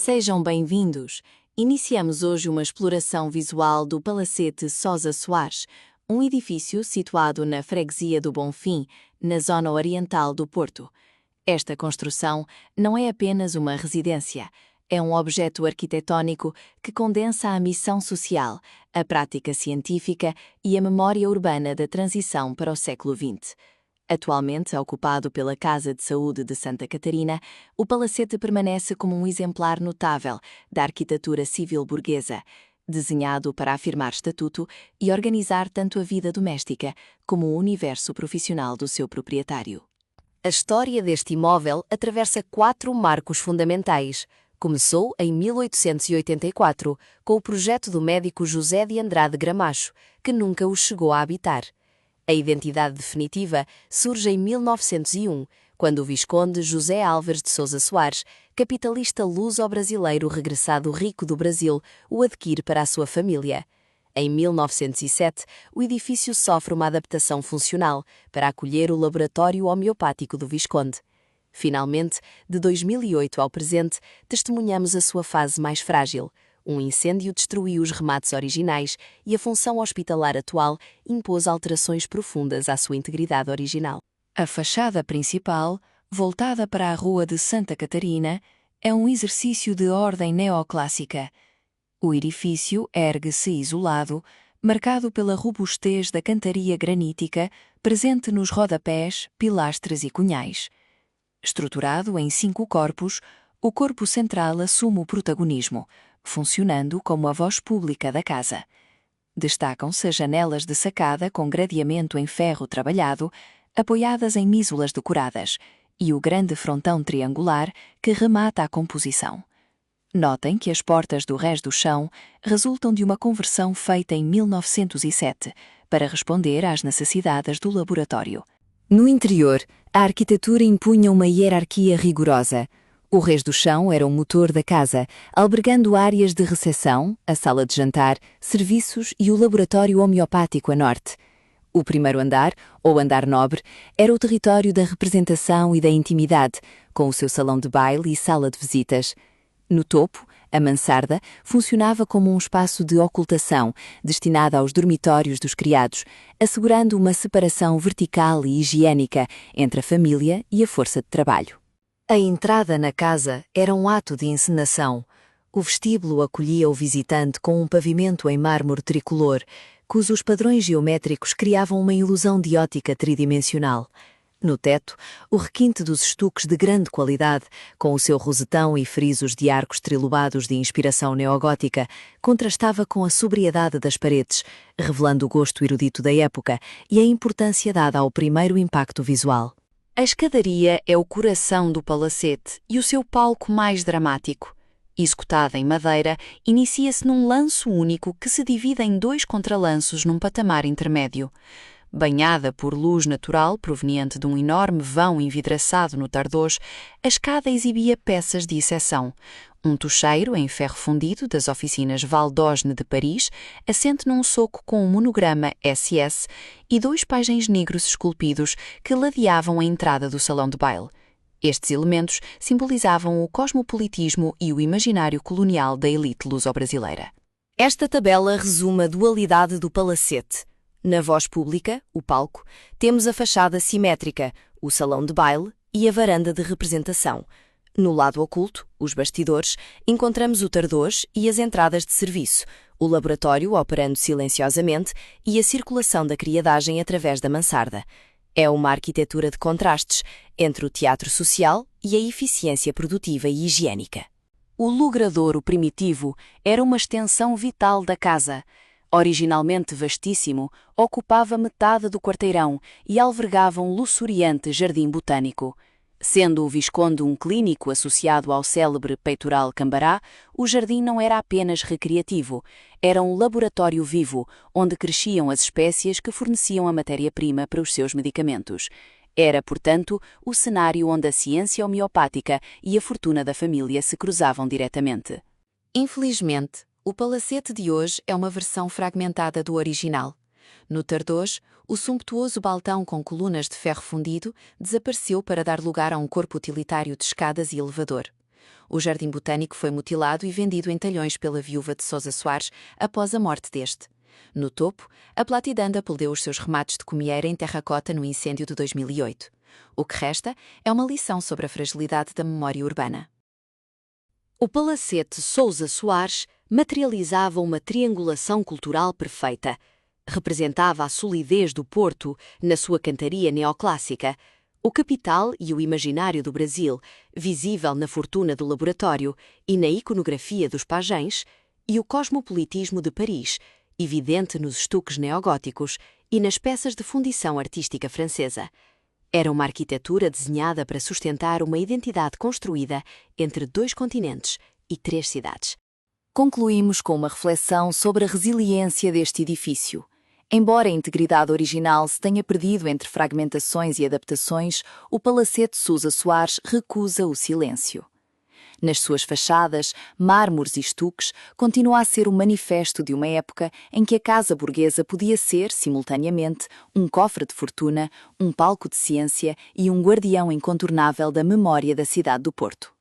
Sejam bem-vindos! Iniciamos hoje uma exploração visual do Palacete Sousa Soares, um edifício situado na freguesia do Bonfim, na zona oriental do Porto. Esta construção não é apenas uma residência, é um objeto arquitetônico que condensa a missão social, a prática científica e a memória urbana da transição para o século XX. Atualmente ocupado pela Casa de Saúde de Santa Catarina, o palacete permanece como um exemplar notável da arquitetura civil burguesa, desenhado para afirmar estatuto e organizar tanto a vida doméstica como o universo profissional do seu proprietário. A história deste imóvel atravessa 4 marcos fundamentais. Começou em 1884, com o projeto do médico José de Andrade Gramacho, que nunca o chegou a habitar. A identidade definitiva surge em 1901, quando o Visconde José Álvares de Sousa Soares, capitalista luso-brasileiro regressado rico do Brasil, o adquire para a sua família. Em 1907, o edifício sofre uma adaptação funcional para acolher o laboratório homeopático do Visconde. Finalmente, de 2008 ao presente, testemunhamos a sua fase mais frágil. Um incêndio destruiu os remates originais e a função hospitalar atual impôs alterações profundas à sua integridade original. A fachada principal, voltada para a Rua de Santa Catarina, é um exercício de ordem neoclássica. O edifício ergue-se isolado, marcado pela robustez da cantaria granítica presente nos rodapés, pilastres e cunhais. Estruturado em 5 corpos, o corpo central assume o protagonismo, funcionando como a voz pública da casa. Destacam-se as janelas de sacada com gradeamento em ferro trabalhado, apoiadas em mísulas decoradas, e o grande frontão triangular que remata a composição. Notem que as portas do rés do chão resultam de uma conversão feita em 1907 para responder às necessidades do laboratório. No interior, a arquitetura impunha uma hierarquia rigorosa. O rés do chão era o motor da casa, albergando áreas de recepção, a sala de jantar, serviços e o laboratório homeopático a norte. O primeiro andar, ou andar nobre, era o território da representação e da intimidade, com o seu salão de baile e sala de visitas. No topo, a mansarda funcionava como um espaço de ocultação, destinado aos dormitórios dos criados, assegurando uma separação vertical e higiênica entre a família e a força de trabalho. A entrada na casa era um ato de encenação. O vestíbulo acolhia o visitante com um pavimento em mármore tricolor, cujos padrões geométricos criavam uma ilusão de ótica tridimensional. No teto, o requinte dos estuques de grande qualidade, com o seu rosetão e frisos de arcos trilobados de inspiração neogótica, contrastava com a sobriedade das paredes, revelando o gosto erudito da época e a importância dada ao primeiro impacto visual. A escadaria é o coração do palacete e o seu palco mais dramático. Executada em madeira, inicia-se num lanço único que se divide em 2 contralanços num patamar intermédio. Banhada por luz natural proveniente de um enorme vão envidraçado no tardós, a escada exibia peças de exceção. Um tocheiro em ferro fundido das oficinas Val d'Osne de Paris, assente num soco com o monograma SS, e 2 pajens negros esculpidos que ladeavam a entrada do salão de baile. Estes elementos simbolizavam o cosmopolitismo e o imaginário colonial da elite luso-brasileira. Esta tabela resume a dualidade do palacete. Na voz pública, o palco, temos a fachada simétrica, o salão de baile e a varanda de representação. No lado oculto, os bastidores, encontramos o tardós e as entradas de serviço, o laboratório operando silenciosamente e a circulação da criadagem através da mansarda. É uma arquitetura de contrastes entre o teatro social e a eficiência produtiva e higiênica. O logradouro primitivo era uma extensão vital da casa. Originalmente vastíssimo, ocupava metade do quarteirão e albergava um luxuriante jardim botânico. Sendo o Visconde um clínico associado ao célebre peitoral Cambará, o jardim não era apenas recreativo, era um laboratório vivo, onde cresciam as espécies que forneciam a matéria-prima para os seus medicamentos. Era, portanto, o cenário onde a ciência homeopática e a fortuna da família se cruzavam diretamente. Infelizmente, o palacete de hoje é uma versão fragmentada do original. No tardós, o sumptuoso baltão com colunas de ferro fundido desapareceu para dar lugar a um corpo utilitário de escadas e elevador. O jardim botânico foi mutilado e vendido em talhões pela viúva de Sousa Soares após a morte deste. No topo, a Platidanda perdeu os seus remates de comieira em terracota no incêndio de 2008. O que resta é uma lição sobre a fragilidade da memória urbana. O Palacete Sousa Soares materializava uma triangulação cultural perfeita. Representava a solidez do Porto na sua cantaria neoclássica, o capital e o imaginário do Brasil, visível na fortuna do laboratório e na iconografia dos pajens, e o cosmopolitismo de Paris, evidente nos estuques neogóticos e nas peças de fundição artística francesa. Era uma arquitetura desenhada para sustentar uma identidade construída entre 2 continentes e 3 cidades. Concluímos com uma reflexão sobre a resiliência deste edifício. Embora a integridade original se tenha perdido entre fragmentações e adaptações, o Palacete Sousa Soares recusa o silêncio. Nas suas fachadas, mármores e estuques, continua a ser o manifesto de uma época em que a casa burguesa podia ser, simultaneamente, um cofre de fortuna, um palco de ciência e um guardião incontornável da memória da cidade do Porto.